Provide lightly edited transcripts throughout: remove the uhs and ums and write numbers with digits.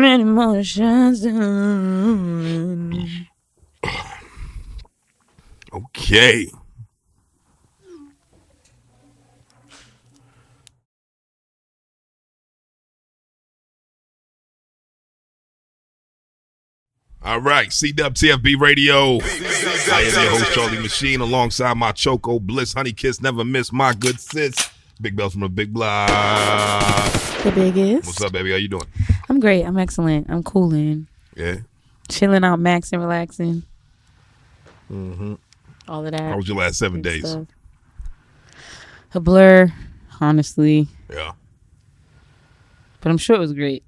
many more shots. Okay. All right, CWTFB Radio. I am your host, Charlie Machine, alongside my Choco Bliss, Honey Kiss, Never Miss, my good sis. Big Bells from the Big Block. The biggest. What's up, baby? How you doing? I'm great. I'm excellent. I'm cooling. Yeah. Chilling out, maxing, relaxing. Mm-hmm. All of that. How was your last 7 days? Stuff. A blur, honestly. Yeah. But I'm sure it was great.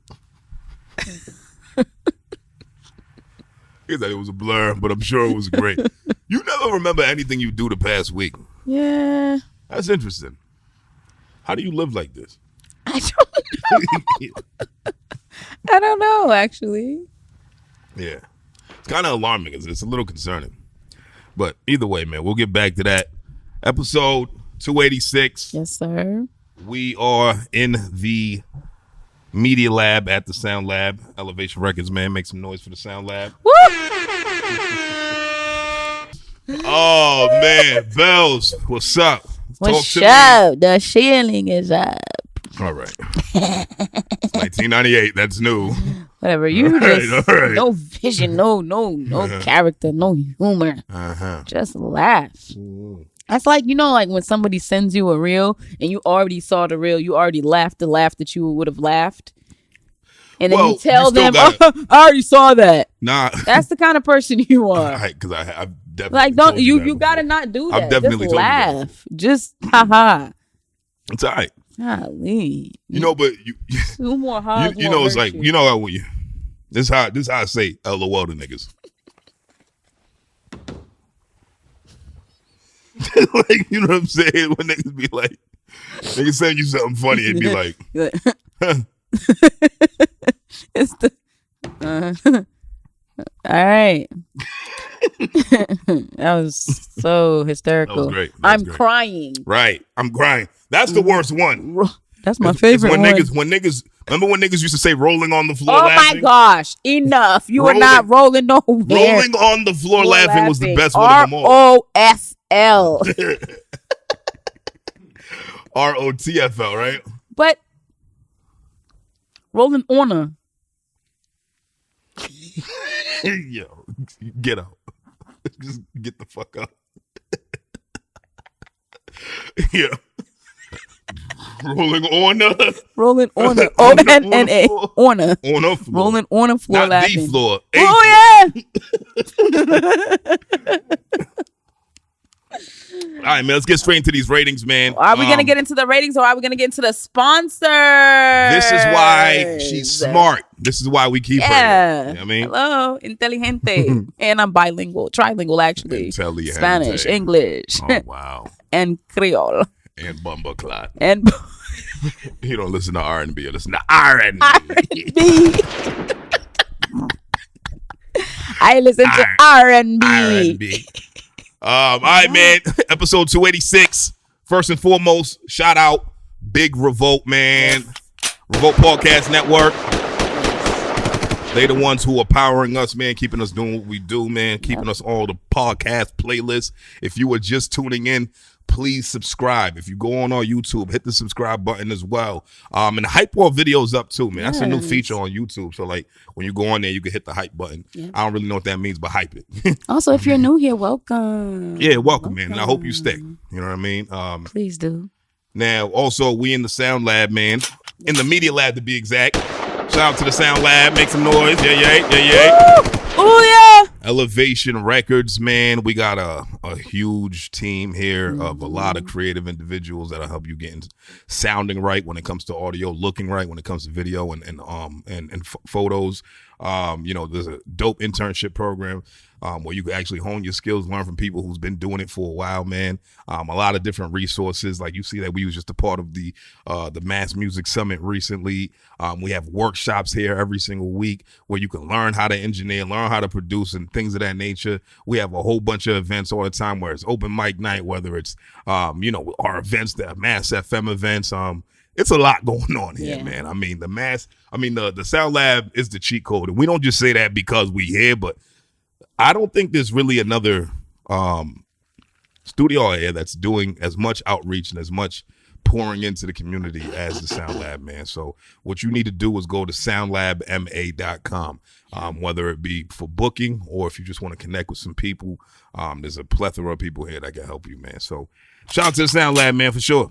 He said it was a blur, but I'm sure it was great. You never remember anything you do the past week. Yeah. That's interesting. How do you live like this? I don't know. I don't know, actually. Yeah. It's kind of alarming. It's a little concerning. But either way, man, we'll get back to that. Episode 286. Yes, sir. We are in the Media Lab at the Sound Lab. Elevation Records, man. Make some noise for the Sound Lab. Woo! Oh, man. Bells, what's up? What's up? The ceiling is up. All right. It's 1998. That's new. Whatever. You just, all right. No vision, no character, no humor. Just laugh. That's like, like when somebody sends you a reel and you already saw the reel, you already laughed the laugh that you would have laughed. And then you tell them, I already saw that. Nah. That's the kind of person you are. Because I've definitely like, don't you gotta not do that. I've definitely just laugh. Just haha. It's all right. Golly. But you two more hugs. It's like, how when you this how I say LOL to niggas. Like, you know what I'm saying? When niggas be like, niggas send you something funny, it'd be like, it's the all right. That was so hysterical. That was great. I'm crying. Right. I'm crying. That's the worst one. That's my favorite when one. Remember when niggas used to say rolling on the floor laughing? Oh my gosh. Enough. You are not rolling nowhere. Rolling on the floor laughing was the best one of them all. ROFL. ROTFL, right? But rolling on her. Yo, get out. Just get the fuck out. Yeah. Rolling on her. Rolling on her. O-N-N-A. On her. On her floor. Rolling on the floor not laughing. The floor. Oh, yeah. All right, man. Let's get straight into these ratings, man. Are we going to get into the ratings or are we going to get into the sponsors? This is why she's smart. This is why we keep her. Yeah. You know what I mean? Hello, inteligente. And I'm bilingual, trilingual actually. Spanish, English. Oh, wow. And Creole. And Bumbleclot. And you don't listen to R&B. You listen to R&B. I listen to R&B. R&B. All right, man. Episode 286. First and foremost, shout out Big Revolt, man. Revolt Podcast Network. They the ones who are powering us, man, keeping us doing what we do, man, keeping us all the podcast playlists. If you were just tuning in, please subscribe. If you go on our YouTube, hit the subscribe button as well. And the hype wall video's up too, man. That's a new feature on YouTube. So like when you go on there, you can hit the hype button. Yeah. I don't really know what that means, but hype it. Also, if you're new here, welcome. Yeah, welcome, man. And I hope you stay. You know what I mean? Please do. Now, also, we in the Sound Lab, man. In the Media Lab, to be exact. Shout out to the Sound Lab. Make some noise. Yeah. Oh, yeah. Elevation Records, man. We got a huge team here of a lot of creative individuals that'll help you get sounding right when it comes to audio, looking right when it comes to video and photos. There's a dope internship program where you can actually hone your skills, learn from people who's been doing it for a while, man. A lot of different resources. Like you see that we was just a part of the Mass Music Summit recently. We have workshops here every single week where you can learn how to engineer, learn how to produce and things of that nature. We have a whole bunch of events all the time where it's open mic night, whether it's, our events, the Mass FM events, it's a lot going on here, man. I mean, the Sound Lab is the cheat code. And we don't just say that because we here, but I don't think there's really another studio out here that's doing as much outreach and as much pouring into the community as the Sound Lab, man. So what you need to do is go to soundlabma.com, whether it be for booking or if you just want to connect with some people. There's a plethora of people here that can help you, man. So shout out to the Sound Lab, man, for sure.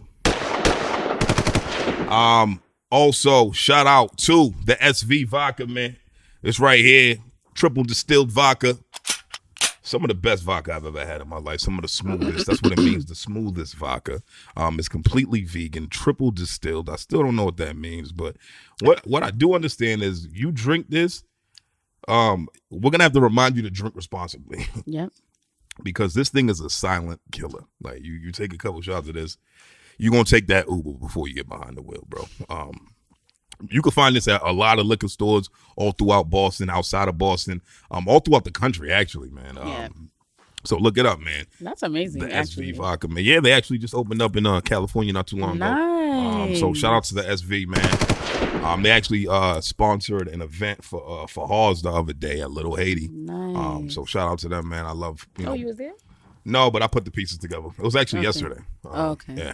Also, shout out to the SV vodka, man. It's right here, triple distilled vodka. Some of the best vodka I've ever had in my life. Some of the smoothest. That's what it means, the smoothest vodka. It's completely vegan, triple distilled. I still don't know what that means, but what I do understand is you drink this, we're going to have to remind you to drink responsibly. Yep. Because this thing is a silent killer. Like, you take a couple shots of this, you're going to take that Uber before you get behind the wheel, bro. You can find this at a lot of liquor stores all throughout Boston, outside of Boston, all throughout the country, actually, man. So look it up, man. That's amazing. The actually. SV vodka, man. Yeah, they actually just opened up in California not too long ago. So shout out to the SV, man. They actually sponsored an event for Hawes the other day at Little Haiti. Nice. So shout out to them, man. I love, you was there? No, but I put the pieces together. It was actually yesterday. Okay. Yeah.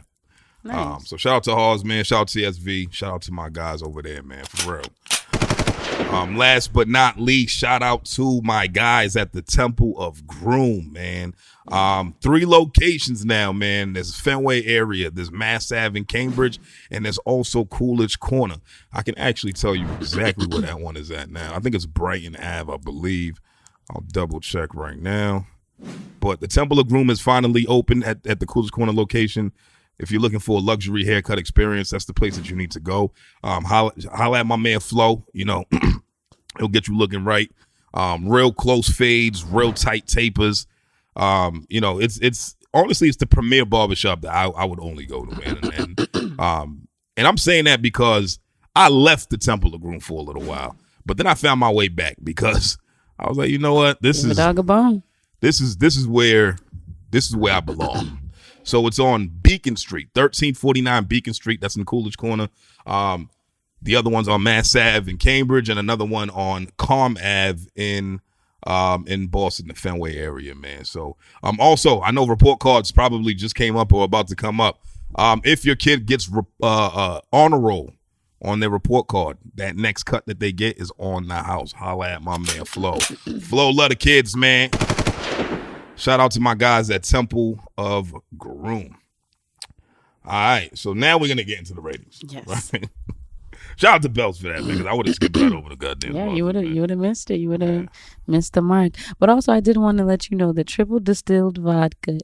Nice. So shout out to Hawes, man. Shout out to SV. Shout out to my guys over there, man. For real. Last but not least, shout out to my guys at the Temple of Groom, man. 3 locations now, man. There's Fenway area, there's Mass Ave in Cambridge, and there's also Coolidge Corner. I can actually tell you exactly where that one is at now. I think it's Brighton Ave, I believe. I'll double check right now. But the Temple of Groom is finally open at the Coolidge Corner location. If you're looking for a luxury haircut experience, that's the place that you need to go. Holla at my man Flo. You know, he'll get you looking right. Real close fades, real tight tapers. You know, it's honestly, it's the premier barbershop that I would only go to, man. And I'm saying that because I left the Temple of Groom for a little while, but then I found my way back because I was like, you know what, this is where I belong. So it's on Beacon Street, 1349 Beacon Street. That's in Coolidge Corner. The other one's on Mass Ave in Cambridge, and another one on Calm Ave in Boston, the Fenway area, man. So also, I know report cards probably just came up or about to come up. If your kid gets honor roll on their report card, that next cut that they get is on the house. Holla at my man Flo. Flo, love the kids, man. Shout out to my guys at Temple of Groom. All right, so now we're gonna get into the ratings. Yes. Right? Shout out to Bells for that, man, because I would have skipped right over the goddamn. Yeah, you would have missed it. You would have missed the mark. But also, I did want to let you know that triple distilled vodka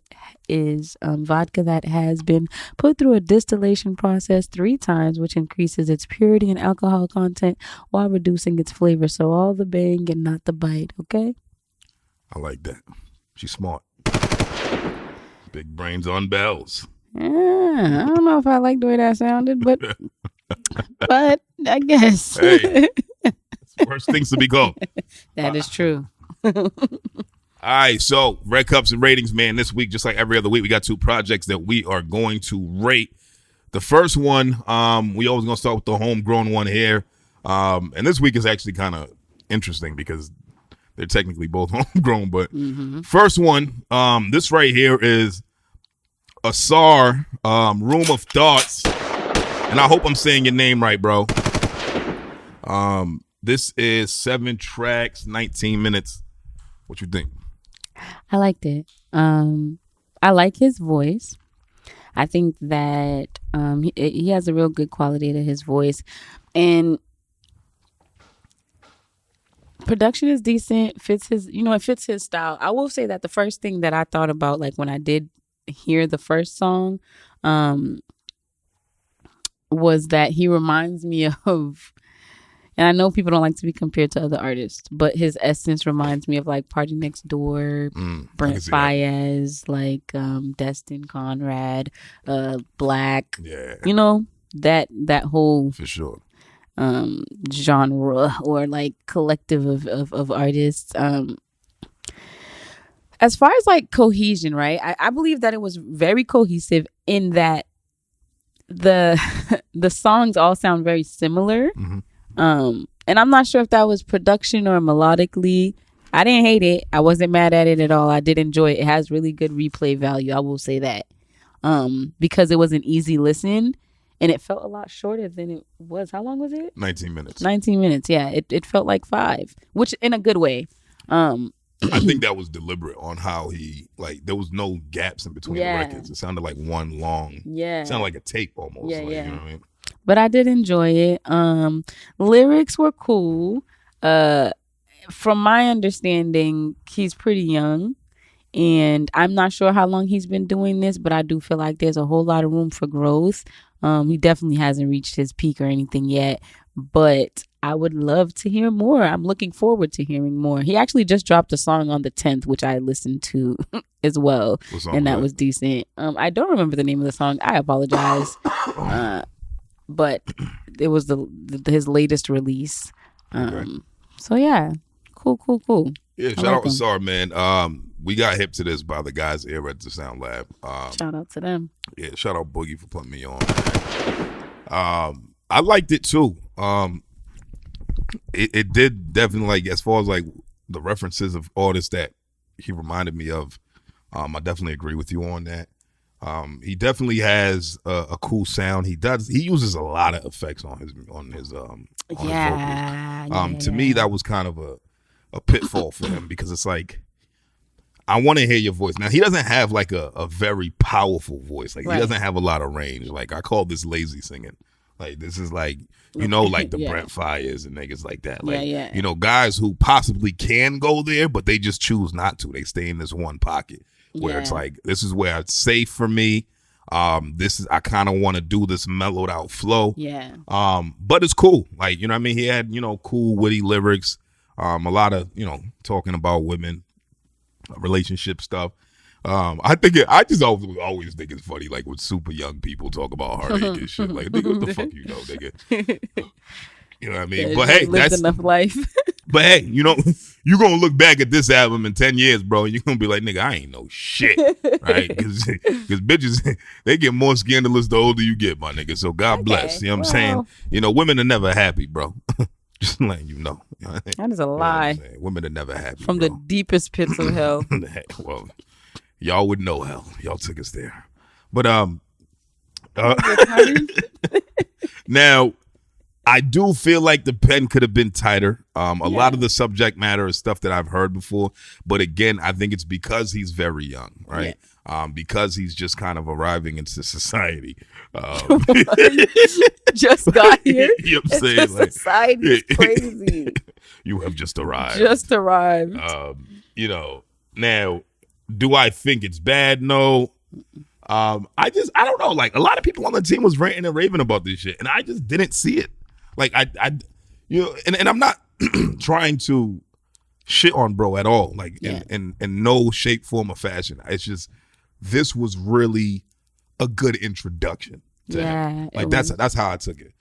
is vodka that has been put through a distillation process 3 times, which increases its purity and alcohol content while reducing its flavor. So all the bang and not the bite. Okay. I like that. She's smart. Big brains on Bells. Yeah, I don't know if I like the way that sounded, but but I guess. Hey, it's worse things to be called. That is true. All right, so Red Cups and ratings, man. This week, just like every other week, we got 2 projects that we are going to rate. The first one, we always going to start with the homegrown one here. And this week is actually kind of interesting because they're technically both homegrown, but first one, this right here is Asar, Room of Thoughts, and I hope I'm saying your name right, bro. This is 7 tracks, 19 minutes. What you think? I liked it. I like his voice. I think that he has a real good quality to his voice, and production is decent. Fits his, it fits his style. I will say that the first thing that I thought about, like when I did hear the first song, was that he reminds me of, and I know people don't like to be compared to other artists, but his essence reminds me of like Party Next Door, Brent Faiyaz, like Destin Conrad, Black. Yeah. That whole for sure genre or like collective of artists. As far as like cohesion, right? I believe that it was very cohesive in that the the songs all sound very similar. And I'm not sure if that was production or melodically. I didn't hate it. I wasn't mad at it at all. I did enjoy it. It has really good replay value. I will say that. Because it was an easy listen and it felt a lot shorter than it was. How long was it? 19 minutes. 19 minutes. Yeah. It felt like 5, which in a good way. I think that was deliberate on how he, like, there was no gaps in between the records. It sounded like one long, it sounded like a tape almost. Yeah, like, you know what I mean? But I did enjoy it. Lyrics were cool. From my understanding, he's pretty young. And I'm not sure how long he's been doing this, but I do feel like there's a whole lot of room for growth. He definitely hasn't reached his peak or anything yet, but I would love to hear more. I'm looking forward to hearing more. He actually just dropped a song on the 10th, which I listened to as well, and that was decent. I don't remember the name of the song. I apologize, but it was his latest release. So yeah, cool. Yeah, shout out to SAR, man. We got hip to this by the guys here at the Sound Lab. Shout out to them. Yeah, shout out Boogie for putting me on. I liked it too. It did definitely, like, as far as like the references of artists that he reminded me of. I definitely agree with you on that. He definitely has a cool sound. He uses a lot of effects on his vocals. To me, that was kind of a pitfall for him because it's like, I want to hear your voice. Now, he doesn't have like a very powerful voice. Like, he doesn't have a lot of range. Like, I call this lazy singing. Like, this is like, you know, like the Brent Fires and niggas like that. Like, you know, guys who possibly can go there, but they just choose not to. They stay in this one pocket where it's like, this is where it's safe for me. I kind of want to do this mellowed out flow. But it's cool. Like, you know what I mean? He had, you know, cool, witty lyrics. A lot of, you know, talking about women, relationship stuff. I just always think it's funny, like when super young people talk about heartache and shit. Like, nigga, what the fuck you know, nigga? You know what I mean? Yeah, but hey, that's enough life. But hey, you know, you're gonna look back at this album in 10 years, bro, and you're gonna be like, nigga, I ain't know shit, right? Because bitches, they get more scandalous the older you get, my nigga. So God bless. You know what I'm saying? You know, women are never happy, bro. Just letting you know. That is a lie. You know, women are never happy. From the deepest pits of hell. Well, y'all would know hell. Y'all took us there. But now, I do feel like the pen could have been tighter. A lot of the subject matter is stuff that I've heard before. But again, I think it's because he's very young, right? Because he's just kind of arriving into society. Just got here. You know what I'm saying? Like, society is crazy. You have just arrived. Just arrived. You know, now, do I think it's bad? No. I don't know. Like, a lot of people on the team was ranting and raving about this shit, and I just didn't see it. Like, you know, and I'm not trying to shit on bro at all. Like, in no shape, form, or fashion. It's just, this was really a good introduction to him. Like, that's how I took it.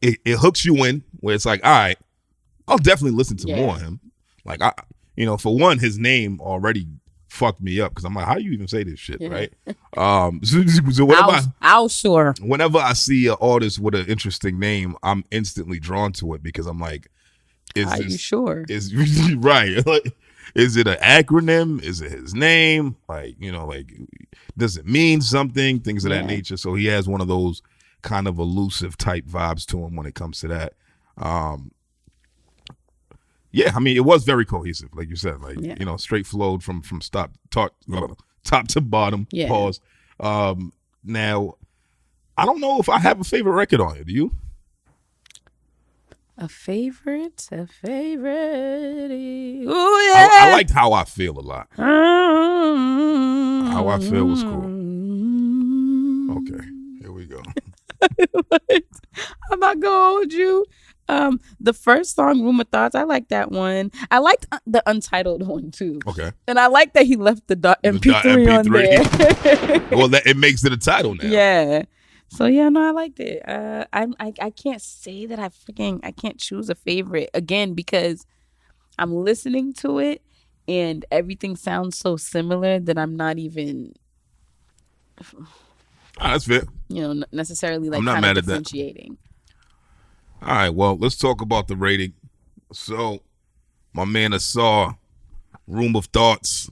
It hooks you in where it's like, all right, I'll definitely listen to more of him. Like, you know, for one, his name already fucked me up because I'm like, how do you even say this shit, right? So whenever I see an artist with an interesting name, I'm instantly drawn to it because I'm like, are you sure? Is right? Like, is it an acronym? Is it his name? Like, you know, like, does it mean something? Things of that nature. So he has one of those kind of elusive type vibes to him when it comes to that. Yeah, I mean, it was very cohesive, like you said, like, you know, straight flowed from top to bottom. Pause. Now, I don't know if I have a favorite record on it. Do you? A favorite. Ooh, yeah. I liked How I Feel a lot. How I Feel was cool. Okay, here we go. I'm not gonna hold you. The first song, Room of Thoughts, I like that one. I liked the Untitled one too. Okay. And I like that he left the MP3 on there. Well, it makes it a title now. Yeah. So yeah, no, I liked it. I can't say that I can't choose a favorite again because I'm listening to it and everything sounds so similar that I'm not even. That's fair. Necessarily like I'm not kind mad of at that. differentiating. All right, well, let's talk about the rating. So, my man Asar, Room of Thoughts.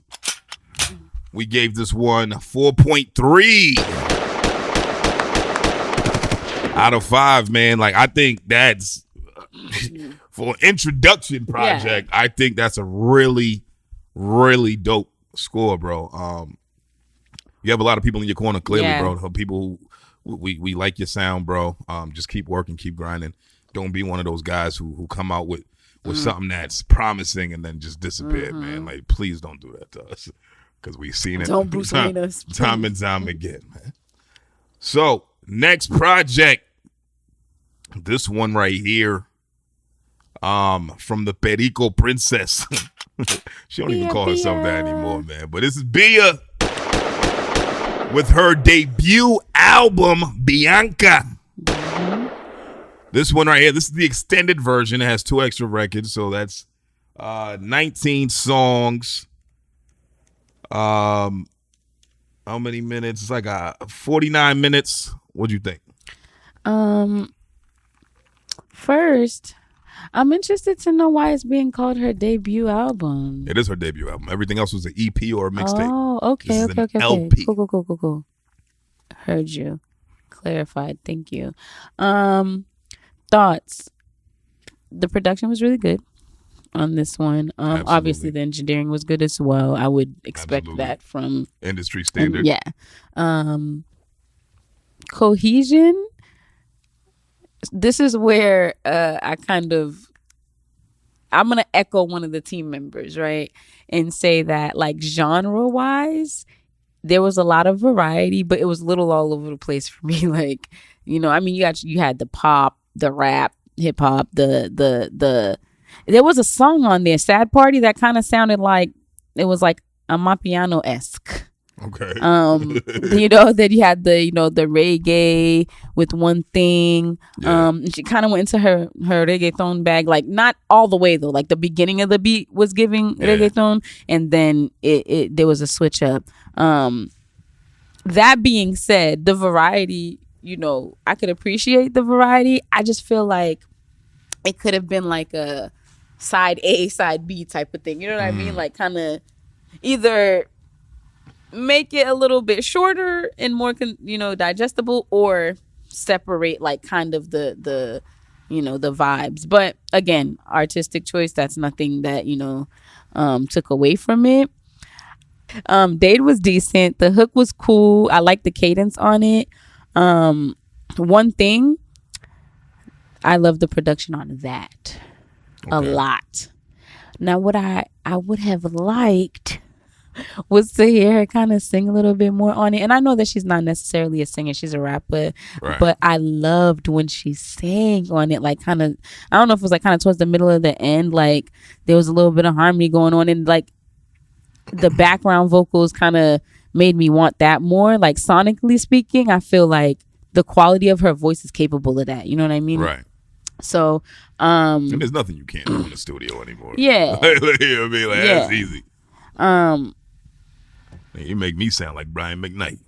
We gave this one 4.3 out of 5, man. Like, I think that's, for an introduction project, I think that's a really, really dope score, bro. You have a lot of people in your corner, clearly, bro. People who, we like your sound, bro. Just keep working, keep grinding. Don't be one of those guys who come out with something that's promising and then just disappear, man. Like, please don't do that to us, because we've seen it time and time again, man. So, next project, this one right here, from the Perico Princess. She don't even call herself that anymore, man. But this is Bia with her debut album, Bianca. This one right here, this is the extended version. It has 2 extra records, so that's 19 songs. How many minutes? It's like 49 minutes. What'd you think? First, I'm interested to know why it's being called her debut album. It is her debut album. Everything else was an EP or a mixtape. Oh, okay, okay. LP. Cool. Heard you. Clarified. Thank you. Thoughts. The production was really good on this one. Obviously the engineering was good as well. I would expect that from industry standard. Yeah. Cohesion. This is where I'm going to echo one of the team members, right? And say that, like, genre-wise, there was a lot of variety, but it was a little all over the place for me. Like, you had the pop, the rap, hip hop, the there was a song on there, Sad Party, that kind of sounded like it was like Amapiano-esque. Okay. That you had the reggae with One Thing. She kind of went into her reggaeton bag, like not all the way though. Like the beginning of the beat was giving reggaeton, and then there was a switch up. That being said, the variety, I could appreciate the variety. I just feel like it could have been like a side A, side B type of thing. You know what I mean? Like kind of either make it a little bit shorter and more digestible, or separate like kind of the vibes. But again, artistic choice, that's nothing that took away from it. Date was decent. The hook was cool. I like the cadence on it. One Thing, I love the production on that a lot. Now what I would have liked was to hear her kind of sing a little bit more on it. And I know that she's not necessarily a singer, she's a rapper, but I loved when she sang on it, like kind of, I don't know if it was like kind of towards the middle of the end, like there was a little bit of harmony going on, and like the background vocals kind of made me want that more. Like sonically speaking, I feel like the quality of her voice is capable of that. You know what I mean? Right. So, and there's nothing you can't do in the studio anymore. Yeah. You know what I mean? Like, that's easy. You make me sound like Brian McKnight.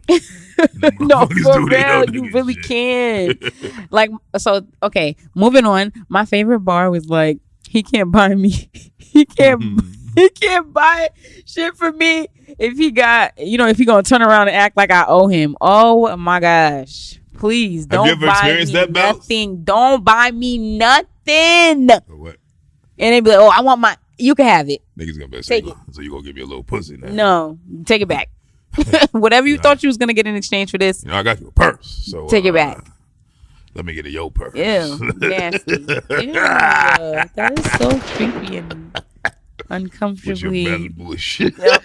No, for real, you really can. Like, so, okay, moving on. My favorite bar was like, he can't buy me. He can't buy shit for me if he got, if he gonna turn around and act like I owe him. Oh my gosh. Please don't buy me nothing. Don't buy me nothing. What? And they be like, oh, I want you can have it. Niggas gonna be take it. So you gonna give me a little pussy now? No, take it back. Whatever you thought you was gonna get in exchange for this. I got you a purse. So take it back. Let me get a yo purse. Ew, nasty. Ew, that is so creepy and uncomfortably. With your bullshit. Yep.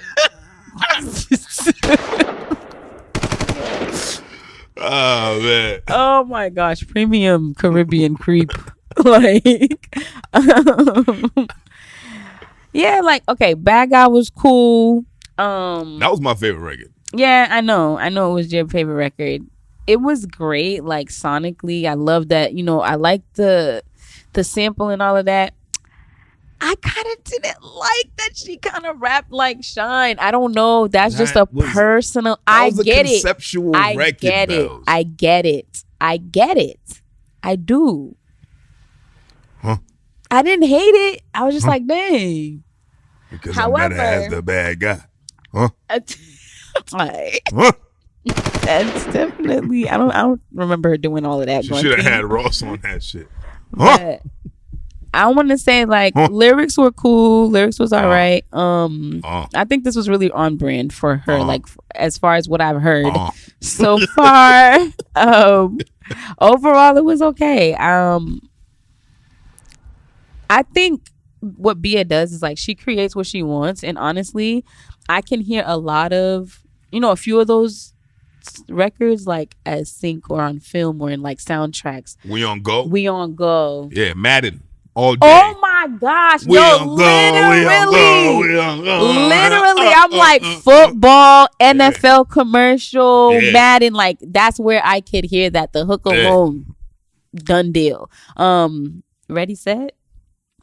Oh man. Oh my gosh, premium Caribbean creep. Like, yeah, like, okay, Bad Guy was cool. That was my favorite record. Yeah, I know it was your favorite record. It was great, like sonically. I love that. I like the sample and all of that. I kind of didn't like that she kind of rapped like Shine. I don't know. That's just a personal. I get it. I get it. I get it. I get it. I do. Huh? I didn't hate it. I was just like, dang. Because I'm better as the bad guy. Huh? Huh? That's definitely. I don't remember her doing all of that. She should have had Ross on that shit. Huh? But I want to say lyrics were cool. Lyrics was all right. I think this was really on brand for her. Like as far as what I've heard so far. Overall, it was okay. I think what Bia does is like she creates what she wants, and honestly, I can hear a lot of a few of those records like as sync or on film or in like soundtracks. We on go. Yeah, Madden all day. Oh my gosh, literally, I'm like football, NFL commercial, Madden. Like that's where I could hear that the hook alone, done deal. Ready, set,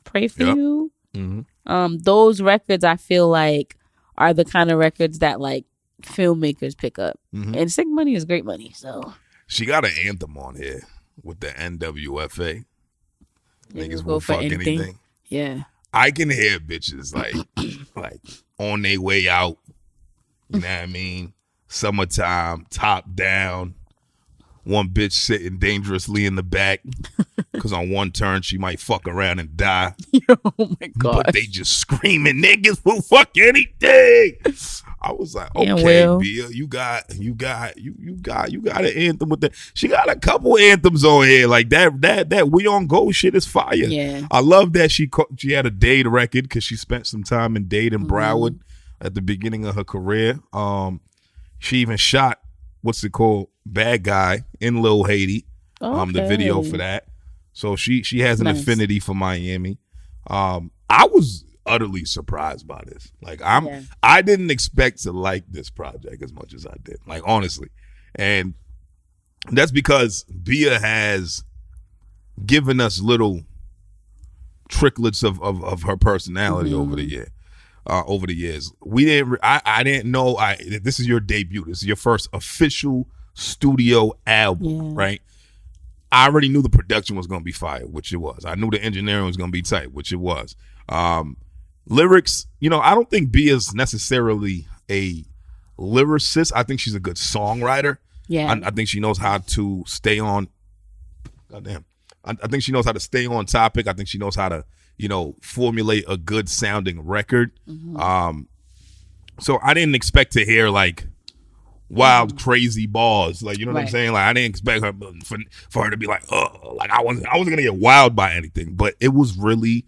pray for you. Mm-hmm. Those records I feel like are the kind of records that like filmmakers pick up, and Sick Money is great money. So she got an anthem on here with the NWFA. Niggas will fuck anything. Yeah, I can hear bitches like on their way out. You know what I mean? Summertime, top down. One bitch sitting dangerously in the back because on one turn she might fuck around and die. Oh my god! But they just screaming, niggas will fuck anything. I was like, okay, Bia, you got an anthem with that. She got a couple anthems on here like that. We on go shit is fire. Yeah, I love that she had a Dade record because she spent some time in Dade and Broward at the beginning of her career. She even shot what's it called, Bad Guy in Lil Haiti. The video for that. So she has an affinity for Miami. I was utterly surprised by this. Like I didn't expect to like this project as much as I did. Like honestly. And that's because Bia has given us little tricklets of her personality over the year. Over the years. I didn't know this is your debut. This is your first official studio album, right? I already knew the production was going to be fire, which it was. I knew the engineering was going to be tight, which it was. Lyrics, I don't think Bia's necessarily a lyricist. I think she's a good songwriter. Yeah. I think she knows how to stay on. Goddamn. I think she knows how to stay on topic. I think she knows how to, formulate a good sounding record. So I didn't expect to hear like wild, crazy bars. Like, you know what I'm saying? Like I didn't expect her for her to be like, oh, like I wasn't gonna get wowed by anything, but it was really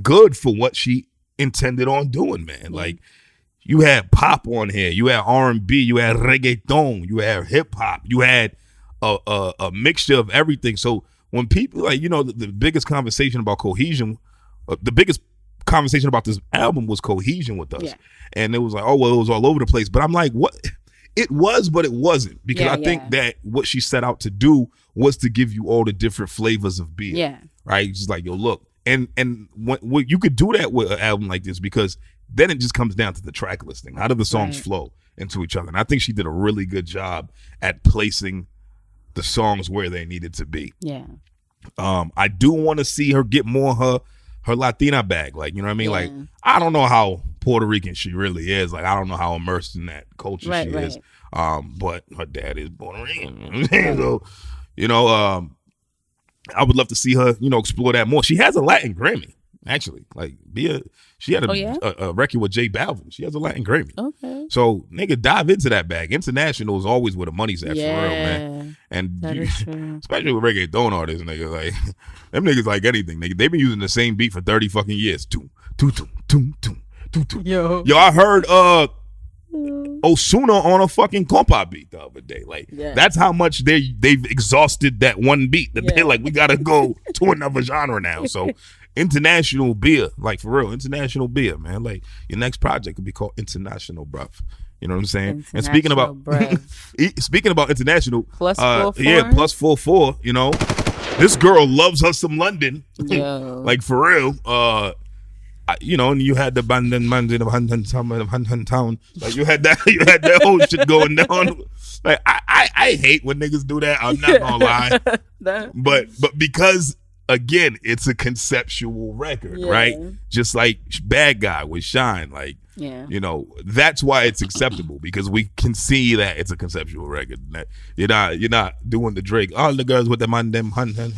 good for what she intended on doing, man. Like you had pop on here, you had R&B, you had reggaeton, you had hip hop, you had a mixture of everything. So when people like, the biggest conversation about cohesion, the biggest conversation about this album was cohesion with us. Yeah. And it was like, oh, well, it was all over the place. But I'm like, what? It was, but it wasn't. Because I think that what she set out to do was to give you all the different flavors of beer. Yeah. Right? Just like, yo, look. And when you could do that with an album like this because then it just comes down to the track listing. How do the songs flow into each other? And I think she did a really good job at placing the songs where they needed to be. Yeah. I do want to see her get more her Latina bag. Like, you know what I mean? Yeah. Like, I don't know how Puerto Rican she really is. Like, I don't know how immersed in that culture she is. But her dad is Puerto Rican. So, I would love to see her, explore that more. She has a Latin Grammy, actually. Like, she had a record with J Balvin. She has a Latin Grammy. Okay. So, nigga, dive into that bag. International is always where the money's at, for real, man. And especially with reggaeton artists, nigga, like, them niggas like anything, nigga. They've been using the same beat for 30 fucking years. Yo, I heard Osuna on a fucking compa beat the other day. Like, that's how much they've exhausted that one beat. That they're like, we gotta go to another genre now. So international beer, like for real, international beer, man. Like your next project could be called International, bruv. You know what I'm saying? And speaking about international, plus 44. Plus 44. This girl loves her some London. Like for real. you know, and you had the town, like you had that whole shit going down. Like I hate when niggas do that. I'm not gonna lie, but because again, it's a conceptual record, right? Just like Bad Guy with Shine, like you know, that's why it's acceptable because we can see that it's a conceptual record. That you're not doing the Drake. All the girls with the man them hunt. Like,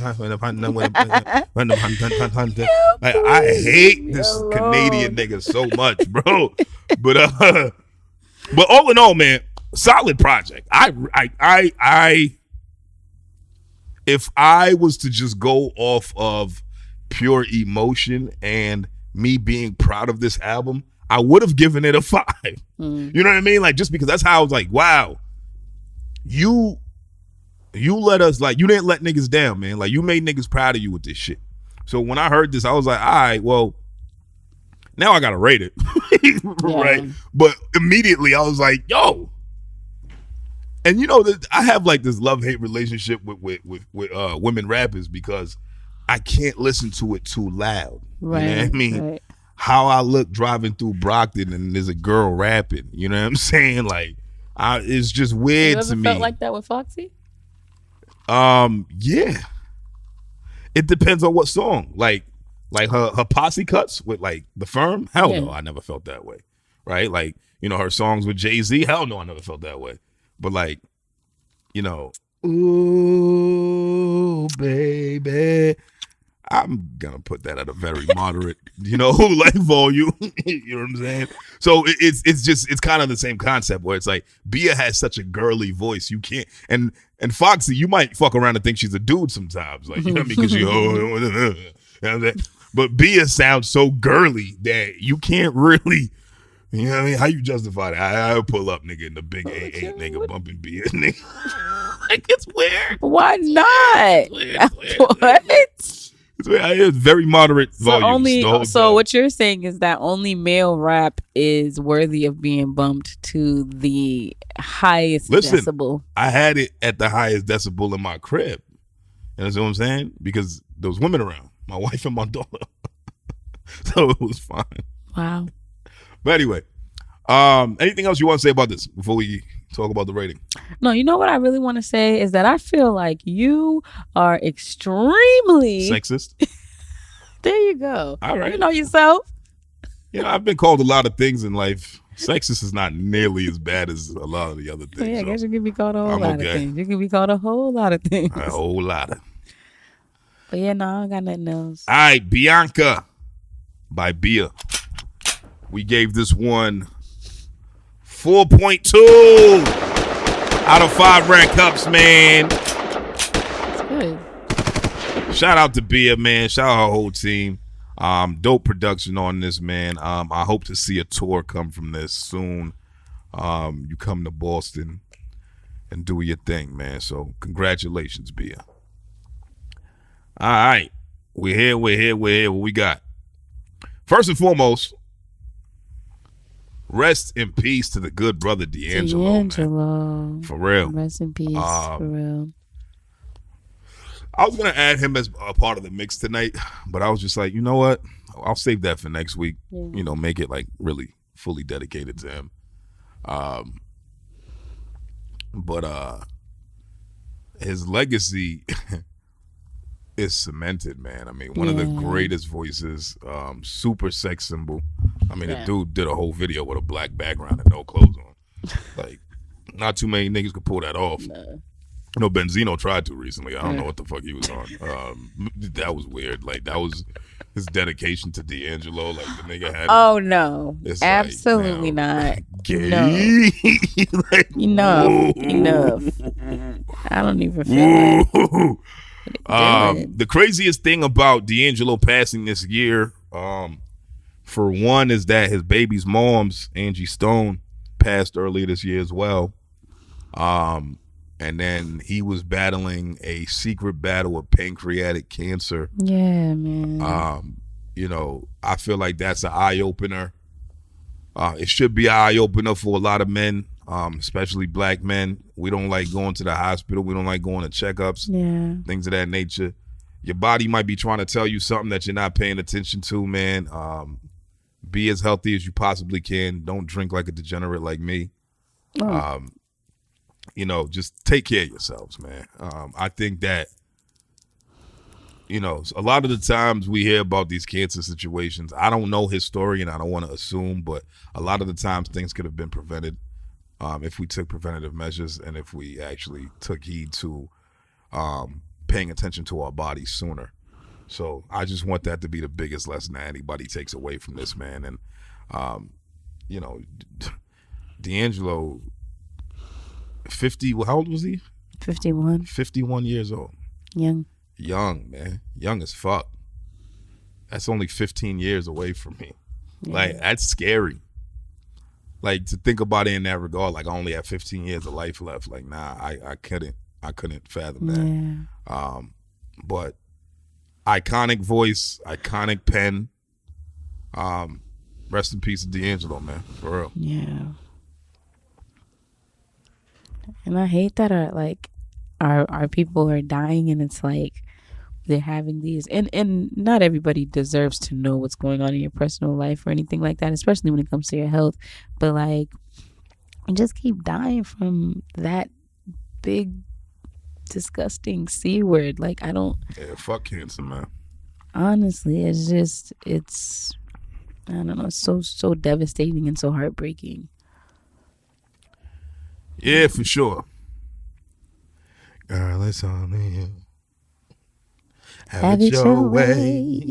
I hate this Canadian nigga so much, bro. But all in all, man, solid project. I if I was to just go off of pure emotion and me being proud of this album, I would have given it a 5. You know what I mean? Like, just because that's how I was like, wow, you let us, like, you didn't let niggas down, man. Like, you made niggas proud of you with this shit. So when I heard this, I was like, all right, well, now I gotta rate it. Right? But immediately I was like, yo. And you know, I have like this love-hate relationship with women rappers because I can't listen to it too loud. Right. You know what I mean? Right. How I look driving through Brockton and there's a girl rapping. You know what I'm saying? Like, it's just weird to me. You ever felt like that with Foxy? Yeah. It depends on what song. Like her posse cuts with like The Firm. Hell no, I never felt that way. Right? Like, you know, her songs with Jay-Z. Hell no, I never felt that way. But like, you know, ooh, baby, I'm gonna put that at a very moderate, you know, like volume. You know what I'm saying? So it's kind of the same concept where it's like Bia has such a girly voice. You can't, and Foxy, you might fuck around and think she's a dude sometimes, like, you know what I mean? Because you know what I'm saying? But Bia sounds so girly that you can't really. You know what I mean? How you justify that? I'll pull up, nigga, in the big A8, nigga, bumping Bia, nigga. Like, it's weird. Why not? It's weird. It's very moderate volumes. So what you're saying is that only male rap is worthy of being bumped to the highest decibel. I had it at the highest decibel in my crib. You know what I'm saying? Because there was women around, my wife and my daughter. So it was fine. Wow. But anyway, anything else you want to say about this before we talk about the rating? No, you know what I really want to say is that I feel like you are extremely sexist. There you go. All right. You know yourself. You know, I've been called a lot of things in life. Sexist is not nearly as bad as a lot of the other things. Yeah, I guess you can be called a whole lot of things. You can be called a whole lot of things. A whole lot of. But yeah, no, I don't got nothing else. All right, Bianca by Bia. We gave this one 4.2 out of 5 rank cups, man. That's good. Shout out to Bia, man. Shout out our whole team. Dope production on this, man. I hope to see a tour come from this soon. You come to Boston and do your thing, man. So congratulations, Bia. All right. We're here. What we got? First and foremost, rest in peace to the good brother D'Angelo. Man. For real. Rest in peace. For real. I was going to add him as a part of the mix tonight, but I was just like, you know what? I'll save that for next week. Yeah. You know, make it like really fully dedicated to him. But his legacy is cemented, man. I mean, one of the greatest voices, super sex symbol. I mean, the dude did a whole video with a black background and no clothes on. Like, not too many niggas could pull that off. No. You know, Benzino tried to recently. I don't know what the fuck he was on. That was weird. Like, that was his dedication to D'Angelo. Like, the nigga had. Oh no, absolutely not. Gay. No. Like, enough. I don't even feel like. The craziest thing about D'Angelo passing this year, for one, is that his baby's mom's Angie Stone passed earlier this year as well. And then he was battling a secret battle of pancreatic cancer. Yeah, man. You know, I feel like that's an eye-opener. It should be an eye-opener for a lot of men, especially black men. We don't like going to the hospital. We don't like going to checkups, things of that nature. Your body might be trying to tell you something that you're not paying attention to, man. Be as healthy as you possibly can. Don't drink like a degenerate like me. Just take care of yourselves, man. I think that, a lot of the times we hear about these cancer situations. I don't know his story and I don't want to assume, but a lot of the times things could have been prevented if we took preventative measures and if we actually took heed to paying attention to our bodies sooner. So I just want that to be the biggest lesson that anybody takes away from this, man. And, D'Angelo, 50, how old was he? 51. 51 years old. Young, man. Young as fuck. That's only 15 years away from me. Yeah. Like, that's scary. Like, to think about it in that regard, like, I only have 15 years of life left. Like, nah, I couldn't fathom that. Yeah. But iconic voice, iconic pen. Rest in peace to D'Angelo, man. For real. Yeah. And I hate that our people are dying, and it's like they're having these, and not everybody deserves to know what's going on in your personal life or anything like that, especially when it comes to your health. But like, you just keep dying from that big, disgusting C word. Like, I don't. Yeah, fuck cancer, man. Honestly, it's I don't know. It's so devastating and so heartbreaking. Yeah, for sure. Girl, it's on you. Have it your way.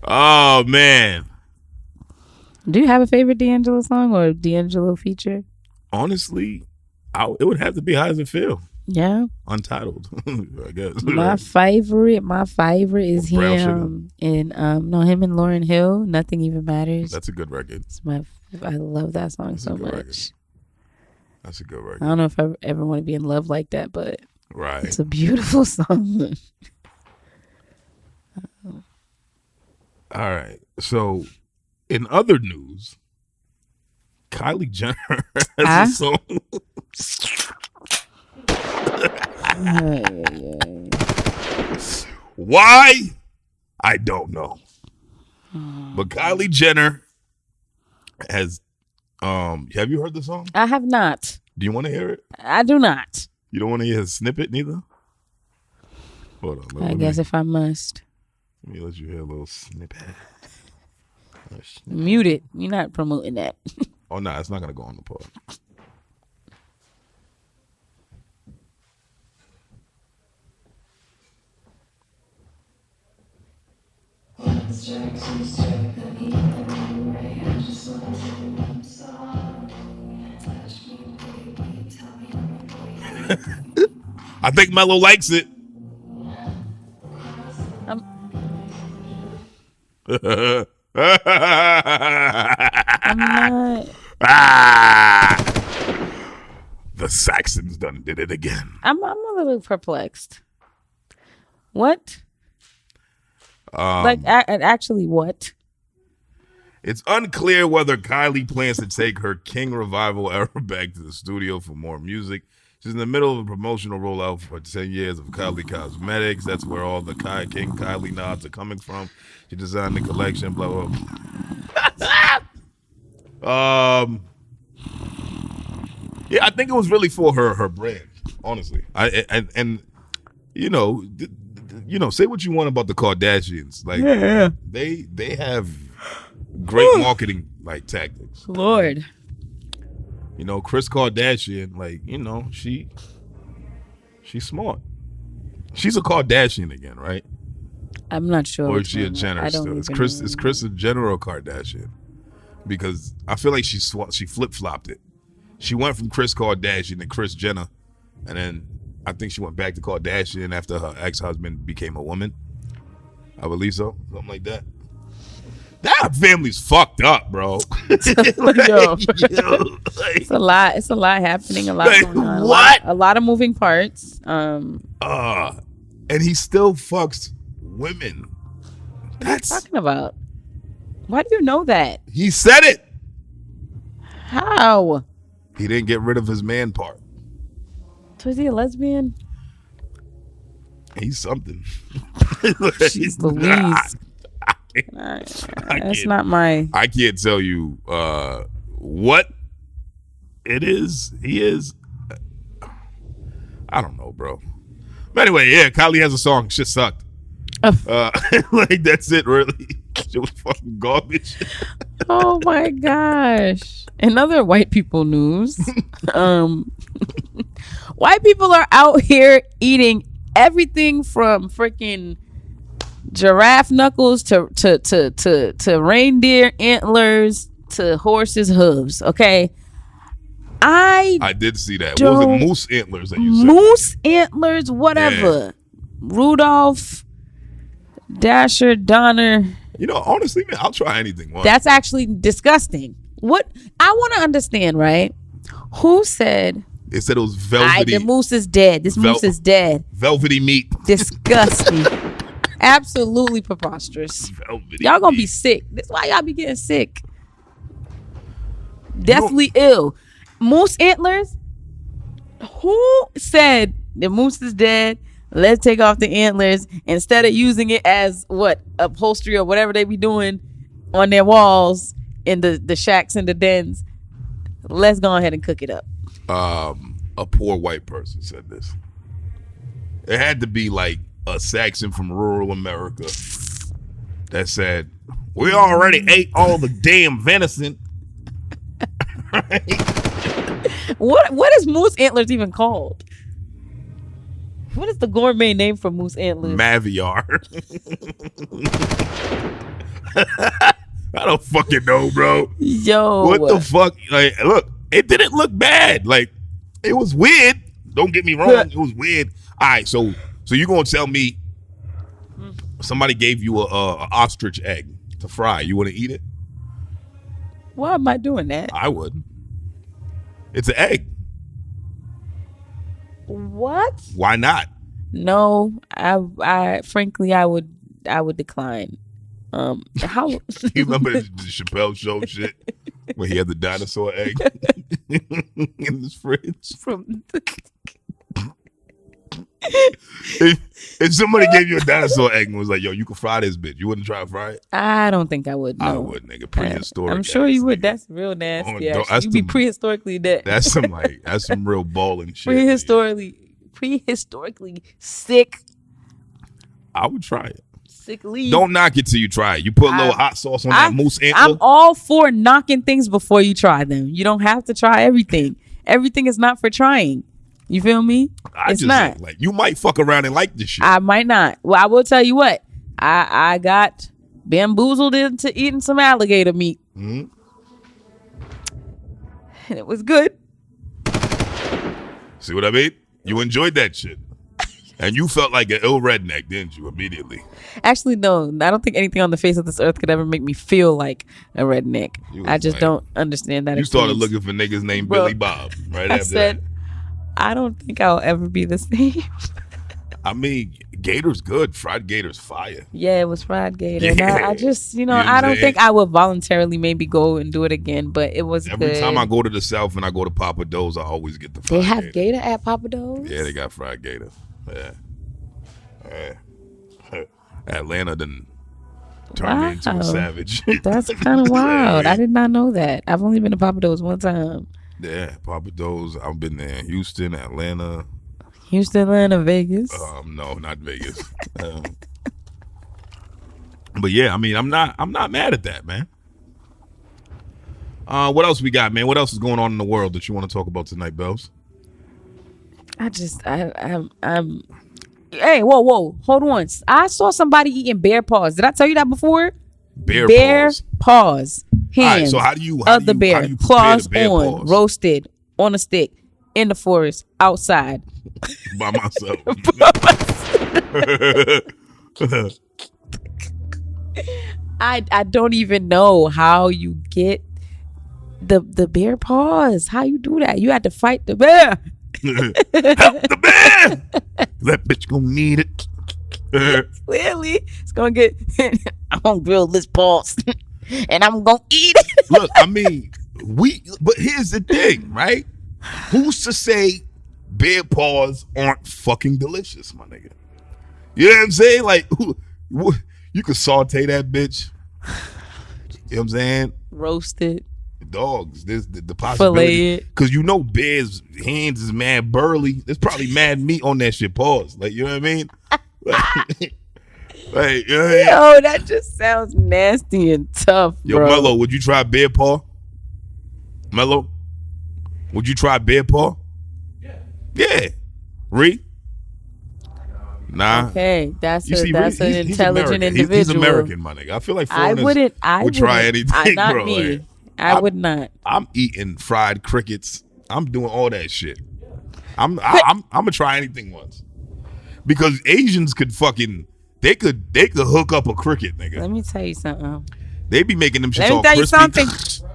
Oh, man. Do you have a favorite D'Angelo song or D'Angelo feature? Honestly, it would have to be How Does It Feel? Yeah. Untitled, I guess. My favorite is him and him and Lauryn Hill. Nothing Even Matters. That's a good record. I love that song so much. Record. That's a good record. I don't know if I ever want to be in love like that, but right. It's a beautiful song. All right. So, in other news, Kylie Jenner has a song. Why? I don't know. But Kylie Jenner has have you heard the song? I have not. Do you want to hear it? I do not. You don't want to hear a snippet neither? Hold on. I guess if I must. Let me let you hear a little snippet. Mute it. You're not promoting that. Oh no, it's not gonna go on the pod. I think Mello likes it. I'm not. The Saxons done did it again. I'm a little perplexed. What? Actually, what? It's unclear whether Kylie plans to take her King Revival era back to the studio for more music. She's in the middle of a promotional rollout for 10 years of Kylie Cosmetics. That's where all the King Kylie nods are coming from. She designed the collection, blah, blah, blah. Yeah, I think it was really for her brand, honestly. Say what you want about the Kardashians. Like, yeah. They have great marketing tactics. Lord. Kris Kardashian, she's smart. She's a Kardashian again, right? I'm not sure. Or is she a Jenner still? Is Kris a Jenner or Kardashian? Because I feel like she flip-flopped it. She went from Kris Kardashian to Kris Jenner, and then I think she went back to Kardashian after her ex-husband became a woman. I believe so. Something like that. That family's fucked up, bro. It's a lot. It's a lot happening. A lot going on. What? A lot of moving parts. And he still fucks women. What are you talking about? Why do you know that? He said it. How? He didn't get rid of his man part. So is he a lesbian? He's something. She's Louise. That's not my. I can't tell you what it is. He is. I don't know, bro. But anyway, yeah, Kylie has a song. Shit sucked. Like that's it, really. It was fucking garbage. Oh my gosh! In other white people news, white people are out here eating everything from freaking giraffe knuckles to reindeer antlers to horses' hooves. Okay, I did see that. What was it? Moose antlers that you said? Moose antlers, whatever. Yeah. Rudolph, Dasher, Donner. You know, honestly, man, I'll try anything. That's actually disgusting. What I want to understand, right? Who said? It said it was velvety. The moose is dead. This moose is dead. Velvety meat. Disgusting. Absolutely preposterous. Velvety y'all gonna meat. Be sick. That's why y'all be getting sick. Deathly ill. Moose antlers? Who said the moose is dead? Let's take off the antlers instead of using it as what? Upholstery or whatever they be doing on their walls in the shacks and the dens. Let's go ahead and cook it up. A poor white person said this. It had to be like a Saxon from rural America that said, "We already ate all the damn venison." What is moose antlers even called? What is the gourmet name for moose antlers? Maviar. I don't fucking know, bro. Yo, what the fuck? Like, look, it didn't look bad. Like, it was weird. Don't get me wrong. It was weird. All right, so you gonna tell me somebody gave you a ostrich egg to fry? You want to eat it? Why am I doing that? I would. It's an egg. What? Why not? No, I frankly I would decline. How you remember the Chappelle Show shit when he had the dinosaur egg in his fridge? If somebody gave you a dinosaur egg and was like, "Yo, you can fry this bitch," you wouldn't try to fry it? I don't think I would. No. I would, nigga. Prehistoric. I'm sure you would. That's real nasty. You be prehistorically dead. That's some real balling shit. Prehistorically sick. I would try it. Sickly. Don't knock it till you try it. You put a little hot sauce on that moose antler. I'm all for knocking things before you try them. You don't have to try everything. Everything is not for trying. You feel me? It's not. Like, you might fuck around and like this shit. I might not. Well, I will tell you what. I got bamboozled into eating some alligator meat. Mm-hmm. And it was good. See what I mean? You enjoyed that shit. And you felt like an ill redneck, didn't you, immediately? Actually, no. I don't think anything on the face of this earth could ever make me feel like a redneck. I just don't understand that. You started looking for niggas named Billy Bob right after that. I don't think I'll ever be the same. I mean, gator's good. Fried gator's fire. Yeah, it was fried gator. Yeah. And I just, I don't think I would voluntarily maybe go and do it again, but it was Every good. time I go to the South and I go to Papa Do's, I always get the fried gator. They have gator at Papa Do's? Yeah, they got fried gator. Yeah. Atlanta done turned me into a savage. That's kind of wild. I did not know that. I've only been to Papa Do's one time. Yeah, Papa Do's. I've been there in Houston, Atlanta. Houston, Atlanta, Vegas. No, not Vegas. But yeah, I mean, I'm not mad at that, man. What else we got, man? What else is going on in the world that you want to talk about tonight, Bells? I'm Hey, whoa, hold on. I saw somebody eating bear paws. Did I tell you that before? Bear paws. Hands. All right, so how do you the bear claws on, roasted on a stick in the forest outside by myself. I don't even know how you get the bear paws. How you do that? You had to fight the bear. Help the bear! That bitch gonna need it. Clearly, it's gonna get. I'm gonna grill this paws, and I'm gonna eat it. Look, I mean, but here's the thing, right? Who's to say bear paws aren't fucking delicious, my nigga? You know what I'm saying? Like, you could saute that bitch. You know what I'm saying? Roasted. Dogs. There's the possibility. Because you know Bear's hands is mad burly. There's probably mad meat on that shit. Pause. Like, you know what I mean? Like, you know what I mean? Yo, that just sounds nasty and tough, bro. Yo, Mello, would you try bear paw? Mello? Would you try bear paw? Yeah. Ree? Nah. Okay, that's You see, an he's intelligent American. individual. He's American, my nigga. I feel like foreigners would try anything, not bro. me. Like, I would not. I'm eating fried crickets. I'm doing all that shit. I'm gonna try anything once. Because Asians could fucking they could hook up a cricket, nigga. Let me tell you something. They be making them shit all Let me tell crispy. you something.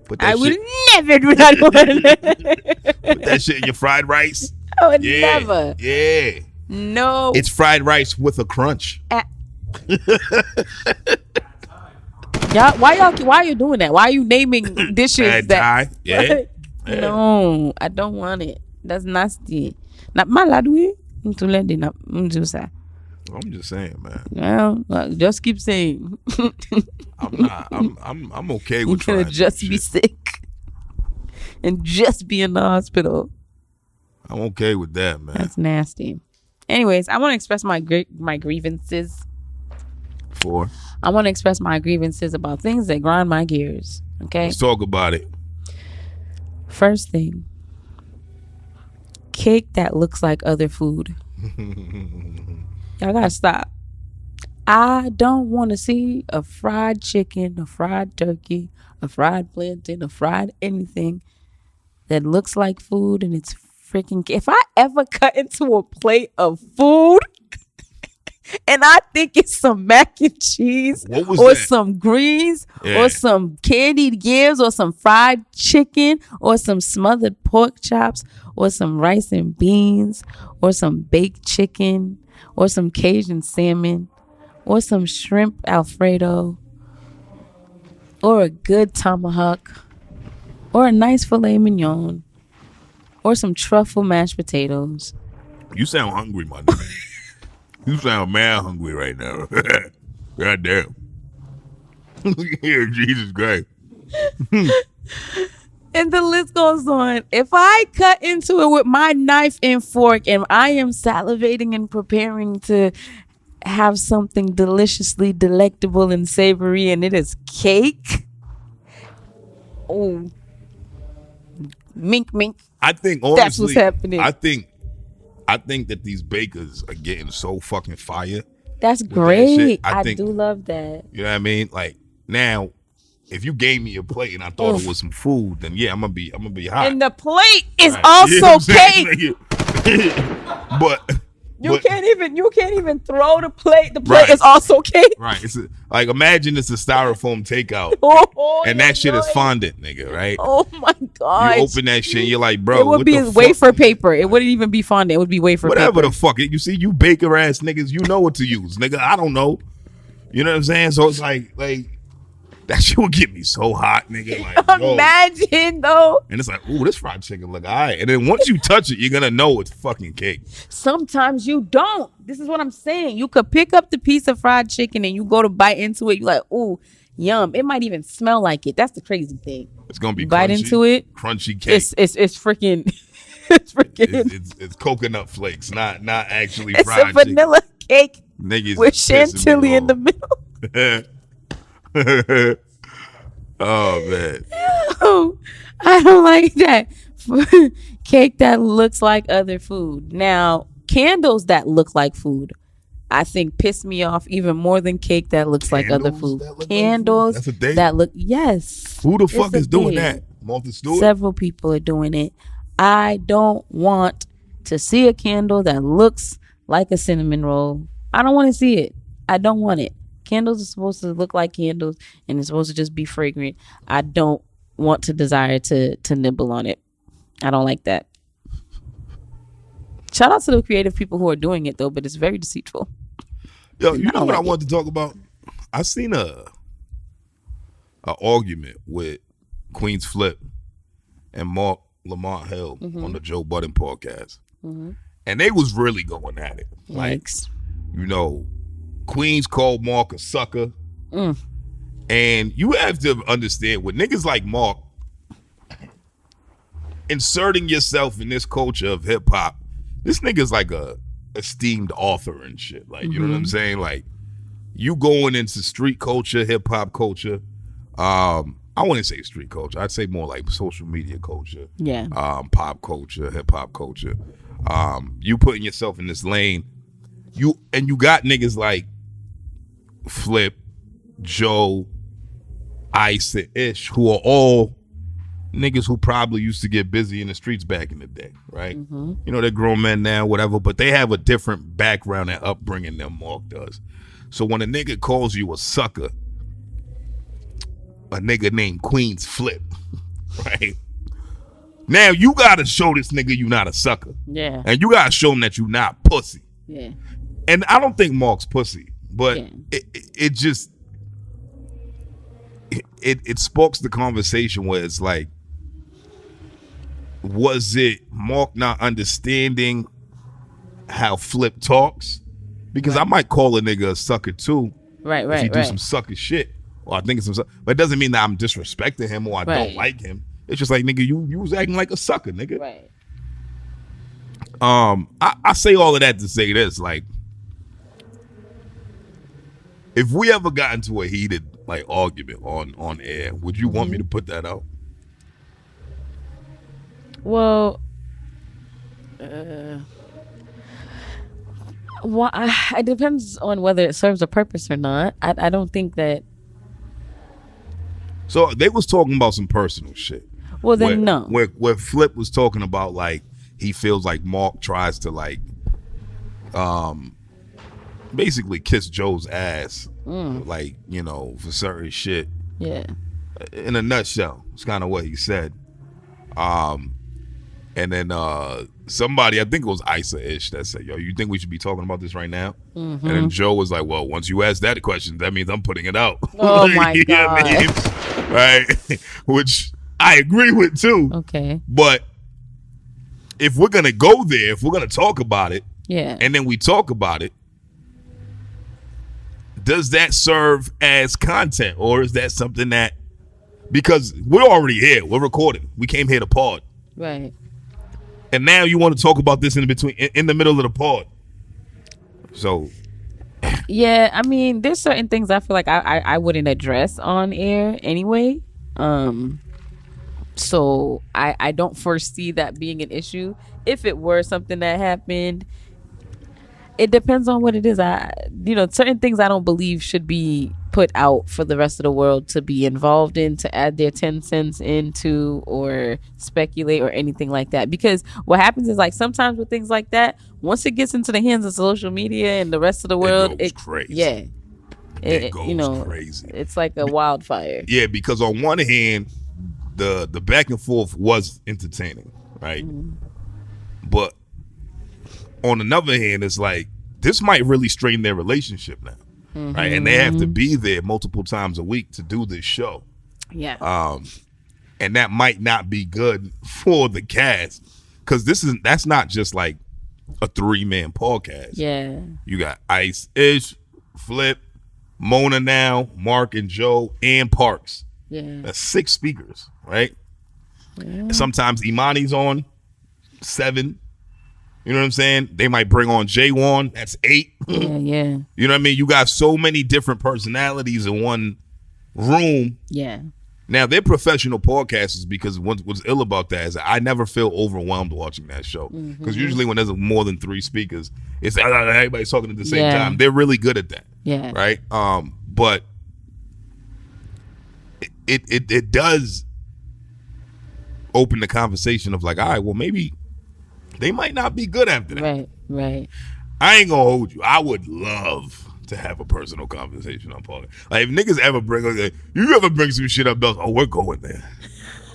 Put that I would shit, never do that one. put that shit in your fried rice. I would never. Yeah. No. It's fried rice with a crunch. Y'all, why are you doing that? Why are you naming dishes that? Yeah. No, I don't want it. That's nasty. Not maladu. I'm just saying, Well, man. just keep saying. I'm okay with trying. You're gonna just be sick and just be in the hospital. I'm okay with that, man. That's nasty. Anyways, I want to express my grievances. I want to express my grievances about things that grind my gears. Okay, let's talk about it. First thing, cake that looks like other food. Y'all gotta stop. I don't want to see a fried chicken, a fried turkey, a fried plantain, a fried anything that looks like food and it's freaking. If I ever cut into a plate of food and I think it's some mac and cheese or some greens or some candied yams or some fried chicken or some smothered pork chops or some rice and beans or some baked chicken or some Cajun salmon or some shrimp Alfredo or a good tomahawk or a nice filet mignon or some truffle mashed potatoes. You sound hungry, my nigga. You sound mad hungry right now. God damn. Yeah, Jesus Christ. And the list goes on. If I cut into it with my knife and fork and I am salivating and preparing to have something deliciously delectable and savory and it is cake. Oh. Mink, mink. I think, honestly, that's what's happening. I think that these bakers are getting so fucking fire. That's great. I do love that. You know what I mean? Like, now, if you gave me a plate and I thought it was some food, then yeah, I'm gonna be hot. And the plate is also cake. But you can't even throw the plate. The plate is also cake. Right. It's like, imagine it's a styrofoam takeout. And that shit is fondant, nigga, right? Oh my god. You open that shit and you're like, bro, it would be wafer paper. It wouldn't even be fondant. It would be wafer paper. Whatever the fuck. You see, you baker ass niggas, you know what to use, nigga. I don't know. You know what I'm saying? So it's like that shit would get me so hot, nigga. Like, imagine though. And it's like, ooh, this fried chicken look all right. And then once you touch it, you're gonna know it's fucking cake. Sometimes you don't. This is what I'm saying. You could pick up the piece of fried chicken and you go to bite into it. You're like, ooh, yum. It might even smell like it. That's the crazy thing. It's gonna be bite crunchy, into it. Crunchy cake. It's freaking. It's coconut flakes, not actually it's fried chicken. It's a vanilla cake Niggas with chantilly in the middle. Oh man. No, I don't like that. Cake that looks like other food. Now, candles that look like food, I think piss me off even more than cake that looks like other food. Candles That's a thing? that look, yes. Who the fuck is doing that? Martha Stewart? Several people are doing it. I don't want to see a candle that looks like a cinnamon roll. I don't want to see it. I don't want it. Candles are supposed to look like candles and it's supposed to just be fragrant. I don't want to desire to nibble on it. I don't like that. Shout out to the creative people who are doing it though, but it's very deceitful. Yo, you know what I wanted to talk about? I seen a argument with QUEENZFLIP and Marc Lamont Hill on the Joe Budden podcast. And And they was really going at it. Like, you know, Queens called Marc a sucker. And you have to understand, with niggas like Marc, inserting yourself in this culture of hip hop, this nigga's like a esteemed author and shit. Like, you know what I'm saying? Like, you going into street culture, hip hop culture. I wouldn't say street culture. I'd say more like social media culture. Yeah. Pop culture, hip hop culture. You putting yourself in this lane. You got niggas like Flip, Joe, Ice, and Ish, who are all niggas who probably used to get busy in the streets back in the day, right? You know, they're grown men now, whatever, but they have a different background and upbringing than Marc does. So when a nigga calls you a sucker, a nigga named QUEENZFLIP, right? Now you gotta show this nigga you not a sucker. Yeah. And you gotta show him that you not pussy. Yeah. And I don't think Marc's pussy, but it just it sparks the conversation where it's like, was it Marc not understanding how Flip talks? Because I might call a nigga a sucker too. Right. If he do some sucker shit. Or I think it's some, but it doesn't mean that I'm disrespecting him or I don't like him. It's just like, nigga, you was acting like a sucker, nigga. Right. I say all of that to say this, like, if we ever got into a heated like argument on air, would you want me to put that out? Well, it depends on whether it serves a purpose or not. I don't think that. So they was talking about some personal shit. Well, then no. Where Flip was talking about, like, he feels like Marc tries to, like, basically kiss Joe's ass, like, you know, for certain shit. Yeah. In a nutshell, it's kind of what he said. And then somebody, I think it was Isa-ish, that said, yo, you think we should be talking about this right now? And then Joe was like, well, once you ask that question, that means I'm putting it out. Oh, my God. I mean? Right? Which I agree with, too. Okay. But if we're going to go there, if we're going to talk about it, and then we talk about it, does that serve as content, or is that something that, because we're already here, we're recording, we came here to pod, right? And now you want to talk about this in the middle of the pod. So, yeah, I mean, there's certain things I feel like I wouldn't address on air anyway. So I don't foresee that being an issue. If it were something that happened, it depends on what it is. Certain things I don't believe should be put out for the rest of the world to be involved in, to add their 10 cents into or speculate or anything like that. Because what happens is, like, sometimes with things like that, once it gets into the hands of social media and the rest of the world, it goes crazy. Yeah. It goes crazy. It's like a wildfire. Yeah, because on one hand, the back and forth was entertaining, right? But on another hand, it's like, this might really strain their relationship now, right? And they have to be there multiple times a week to do this show. Yeah. And that might not be good for the cast, because that's not just like a 3-man podcast. Yeah. You got Ice-ish, Flip, Mona now, Marc and Joe, and Parks. Yeah. That's 6 speakers, right? Yeah. Sometimes Imani's on 7. You know what I'm saying? They might bring on J1. That's 8. Yeah. You know what I mean? You got so many different personalities in one room. Yeah. Now, they're professional podcasters, because what's ill about that is that I never feel overwhelmed watching that show. Because usually when there's more than 3 speakers, it's everybody's talking at the same time. They're really good at that. Yeah. Right? But it does open the conversation of like, all right, well, maybe they might not be good after that. Right. I ain't gonna hold you. I would love to have a personal conversation on podcast. Like, if niggas ever bring, like, you ever bring some shit up, oh, we're going there.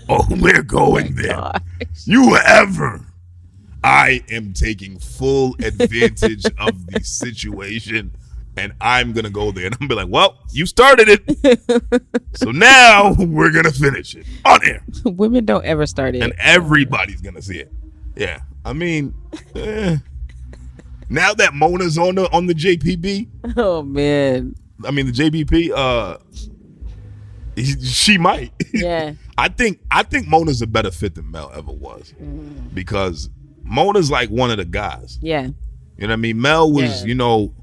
Oh, we're going there. Gosh. You ever? I am taking full advantage of the situation, and I'm gonna go there. And I'm gonna be like, well, you started it, so now we're gonna finish it on air. Women don't ever start it, and everybody's gonna see it. Yeah, I mean, Now that Mona's on the JPB, Oh man. I mean the JBP, she might. Yeah. I think Mona's a better fit than Mel ever was, because Mona's like one of the guys. Yeah. You know what I mean? Mel was, you know,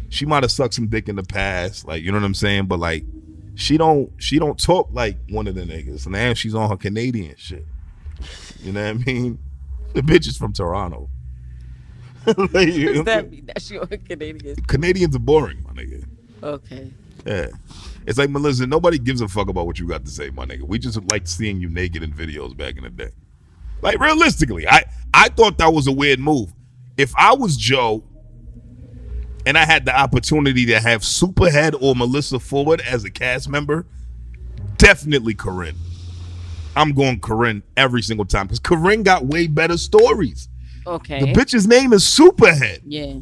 she might have sucked some dick in the past, like, you know what I'm saying, but like she don't talk like one of the niggas. Now she's on her Canadian shit. You know what I mean? The bitch is from Toronto. Like, What does that mean? That she on Canadian? Canadians are boring, my nigga. Okay. Yeah. It's like, Melissa, nobody gives a fuck about what you got to say, my nigga. We just like seeing you naked in videos back in the day. Like, realistically, I thought that was a weird move. If I was Joe and I had the opportunity to have Superhead or Melissa Ford as a cast member, definitely Corinne. I'm going Corinne every single time because Corinne got way better stories. Okay. The bitch's name is Superhead. Yeah.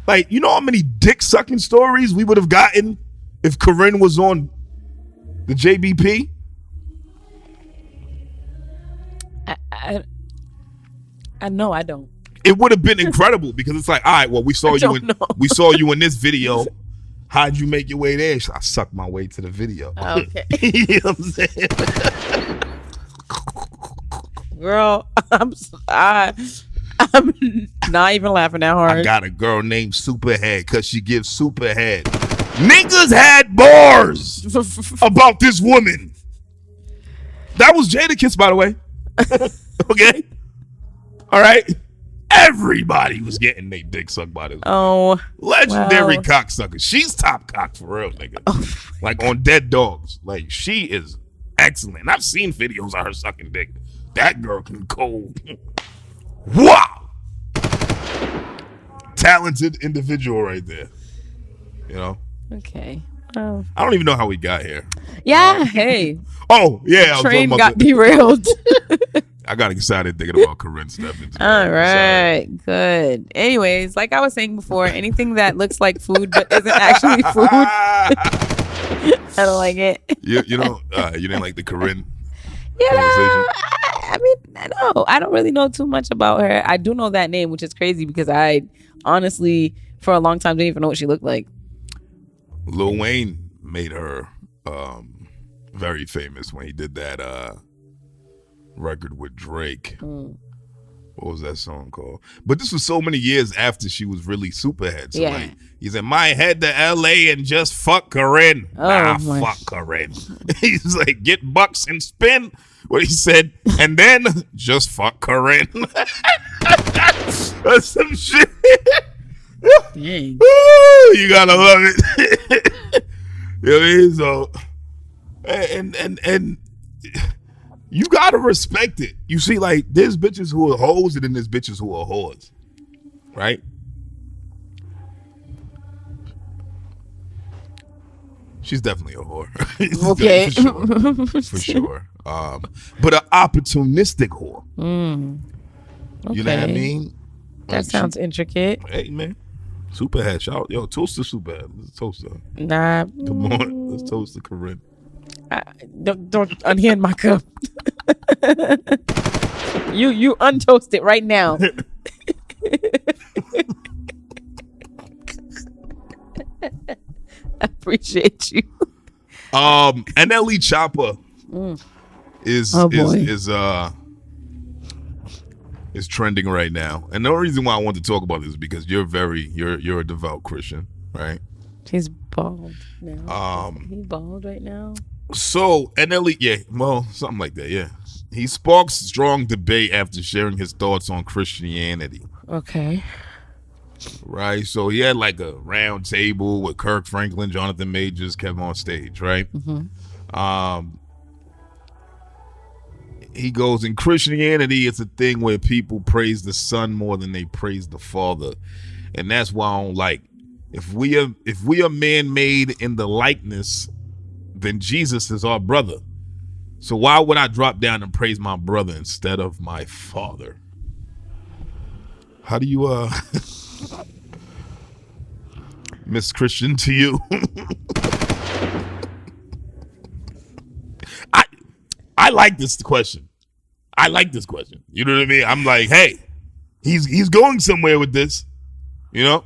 Like, you know how many dick sucking stories we would have gotten if Corinne was on the JBP? I know I don't. It would have been incredible because it's like, all right, well, we saw you in this video. How'd you make your way there? I sucked my way to the video. Okay. You know what I'm saying? Girl, I'm not even laughing that hard. I got a girl named Superhead because she gives Superhead. Niggas had bars about this woman. That was Jadakiss, by the way. Okay? All right? Everybody was getting their dick sucked by this woman. Oh. Legendary wow. cocksucker. She's top cock for real, nigga. Like on Dead Dogs. Like, she is excellent. I've seen videos of her sucking dick. That girl can go. Wow. Talented individual right there. You know? Okay. Oh. I don't even know how we got here. Yeah. Hey. Oh, yeah. Train got derailed. I got excited thinking about Corinne Stephens. All right. Good. Anyways, like I was saying before, anything that looks like food but isn't actually food, I don't like it. You know, you didn't like the Corinne conversation? I mean, no, I don't really know too much about her. I do know that name, which is crazy because I honestly, for a long time, didn't even know what she looked like. Lil Wayne made her very famous when he did that record with Drake. What was that song called? But this was so many years after she was really Superhead. So like, he said, "Might head to LA and just fuck Corinne." Fuck Corinne. He's like, "Get bucks and spin." What he said, and then just fuck Corinne. That's some shit. Dang. Ooh, you gotta love it. You know what I mean? So, and you gotta respect it. You see, like, there's bitches who are hoes and then there's bitches who are whores, right? She's definitely a whore. Okay. For sure. But an opportunistic whore. Okay. You know what I mean? That sounds intricate. Hey, man. Superhead. Shout. Yo, toast to Superhead. Let's toast her. Nah. Come on. Let's toast to Corinne. Don't unhand my cup. You untoast it right now. I appreciate you. NLE CHOPPA is trending right now, and the only reason why I want to talk about this is because you're a devout Christian, right? He's bald now. He's bald right now. So NLE, yeah, well, something like that, yeah. He sparks strong debate after sharing his thoughts on Christianity. Okay. Right, so he had like a round table with Kirk Franklin, Jonathan Majors, kept on stage, right? He goes, in Christianity, it's a thing where people praise the Son more than they praise the Father, and that's why I don't like. If we are man made in the likeness, then Jesus is our brother. So why would I drop down and praise my brother instead of my father? How do you Miss Christian to you? I like this question. You know what I mean? I'm like, hey, He's going somewhere with this, you know.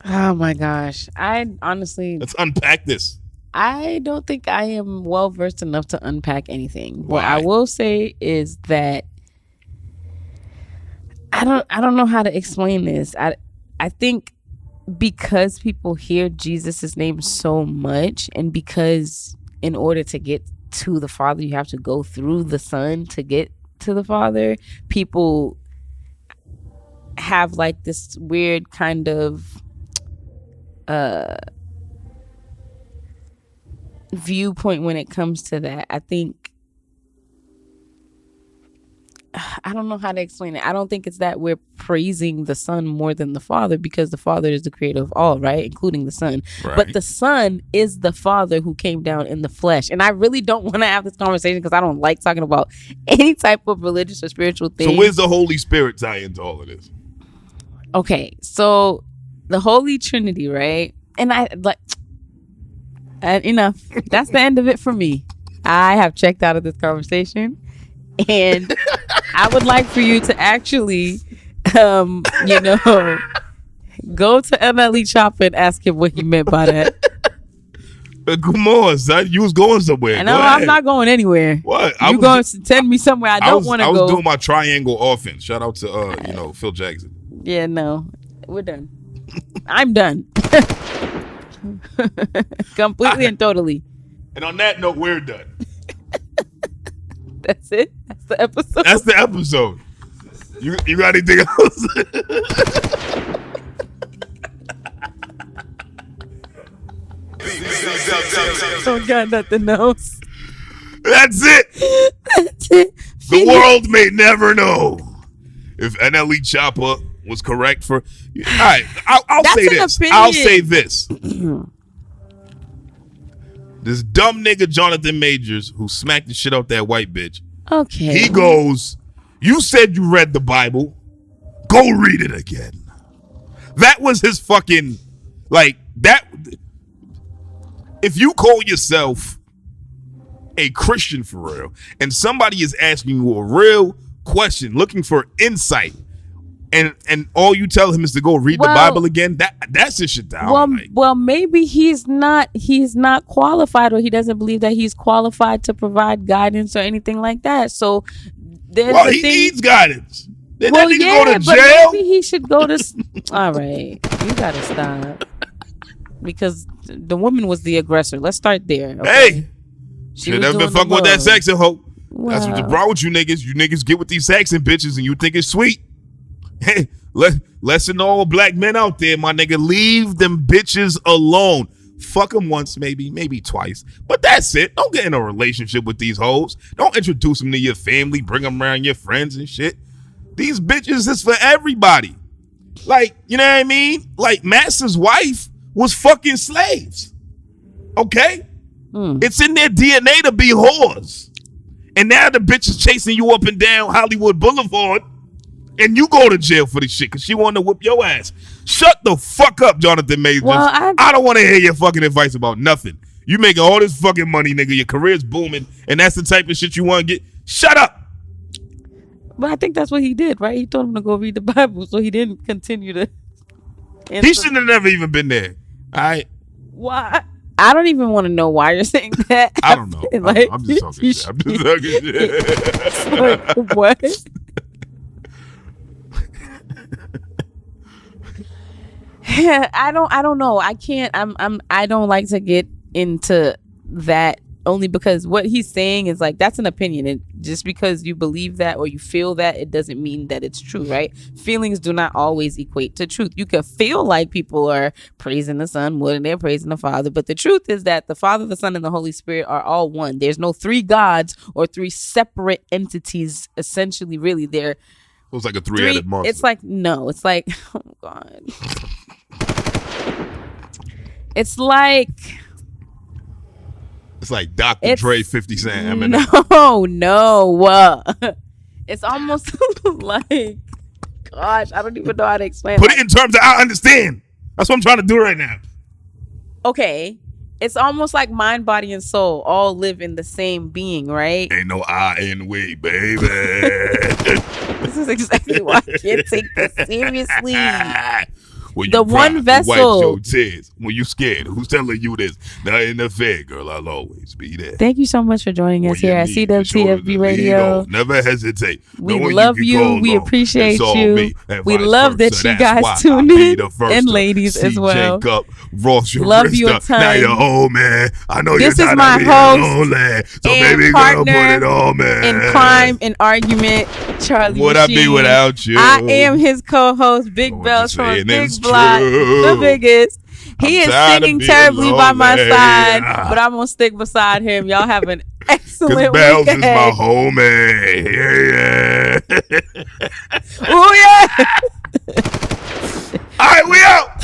Oh my gosh. I honestly, let's unpack this. I don't think I am well versed enough to unpack anything. Why? What I will say is that I don't know how to explain this. I think because people hear Jesus' name so much, and because in order to get to the Father you have to go through the Son to get to the Father, people have like this weird kind of viewpoint when it comes to that. I think I don't know how to explain it. I don't think it's that we're praising the Son more than the Father, because the Father is the creator of all, right? Including the Son. Right. But the Son is the Father who came down in the flesh. And I really don't want to have this conversation because I don't like talking about any type of religious or spiritual thing. So where's the Holy Spirit tie into all of this? Okay, so the Holy Trinity, right? And enough. That's the end of it for me. I have checked out of this conversation. And I would like for you to actually, go to NLE CHOPPA and ask him what he meant by that. Come on, son. You was going somewhere. And I'm not going anywhere. What? You going to send me somewhere I don't want to go. I was doing my triangle offense. Shout out to, Phil Jackson. Yeah, no. We're done. I'm done. Completely and totally. And on that note, we're done. That's it? That's the episode? That's the episode. You got anything else? Don't got nothing else. That's it. That's it. The world may never know if NLE CHOPPA was correct for... All right, I'll say this. Opinion. I'll say this. This dumb nigga Jonathan Majors who smacked the shit out that white bitch. Okay. He goes, you said you read the Bible. Go read it again. That was his fucking, like, that. If you call yourself a Christian for real, and somebody is asking you a real question, looking for insight, and all you tell him is to go read the Bible again, that's his shit down. Well, maybe he's not qualified, or he doesn't believe that he's qualified to provide guidance or anything like that. So there's he needs guidance. Then well, that nigga yeah, go to but jail. maybe he should go to. All right, you gotta stop, because the woman was the aggressor. Let's start there. Okay? Hey, should have been fucking with that Saxon hoe. Wow. That's what's wrong with you niggas. You niggas get with these Saxon bitches and you think it's sweet. Hey, lesson to all black men out there, my nigga. Leave them bitches alone. Fuck them once, maybe twice. But that's it. Don't get in a relationship with these hoes. Don't introduce them to your family. Bring them around your friends and shit. These bitches is for everybody. Like, you know what I mean? Like, Master's wife was fucking slaves. Okay? It's in their DNA to be whores. And now the bitch is chasing you up and down Hollywood Boulevard. And you go to jail for this shit because she wanted to whip your ass. Shut the fuck up, Jonathan Majors. Well, I don't want to hear your fucking advice about nothing. You making all this fucking money, nigga. Your career's booming, and that's the type of shit you want to get. Shut up. But I think that's what he did, right? He told him to go read the Bible, so he didn't continue to. He shouldn't have never even been there. All right. Why? I don't even want to know why you're saying that. I don't know. Like, I'm just talking shit. I'm just talking shit. Like, what? I don't know. I can't. I don't like to get into that, only because what he's saying is like, that's an opinion, and just because you believe that or you feel that, it doesn't mean that it's true, right? Feelings do not always equate to truth. You can feel like people are praising the Son more than they're praising the Father, but the truth is that the Father, the Son, and the Holy Spirit are all one. There's no three gods or three separate entities. Essentially, really, they're. It was like a three-headed monster. It's like, no, it's like, oh God. It's like Dr. Dre, 50 Cent, Eminem. No. It's almost like, gosh, I don't even know how to explain. Put it in terms that I understand. That's what I'm trying to do right now. Okay. It's almost like mind, body, and soul all live in the same being, right? Ain't no I in we, baby. This is exactly why I can't take this seriously. When you The cry, one you vessel. wipe your tears. When you scared, who's telling you this? Not in the fair, girl. I'll always be there. Thank you so much for joining us here at CWTFB Radio. Never hesitate. We love you. We appreciate you. We love that you guys tune in, and ladies as well. Cup, Ross, love you a ton. Now you're old, man. I know this you're is not my host so and baby partner girl, put it on, man. in crime and argument, Charlie Would Machine. I be without you? I am his co-host, Big Bells from a Big Block, the biggest. He is singing terribly by my side, but I'm gonna stick beside him. Y'all have an excellent Bells weekend. is my homie. Yeah. Oh yeah. All right, we out.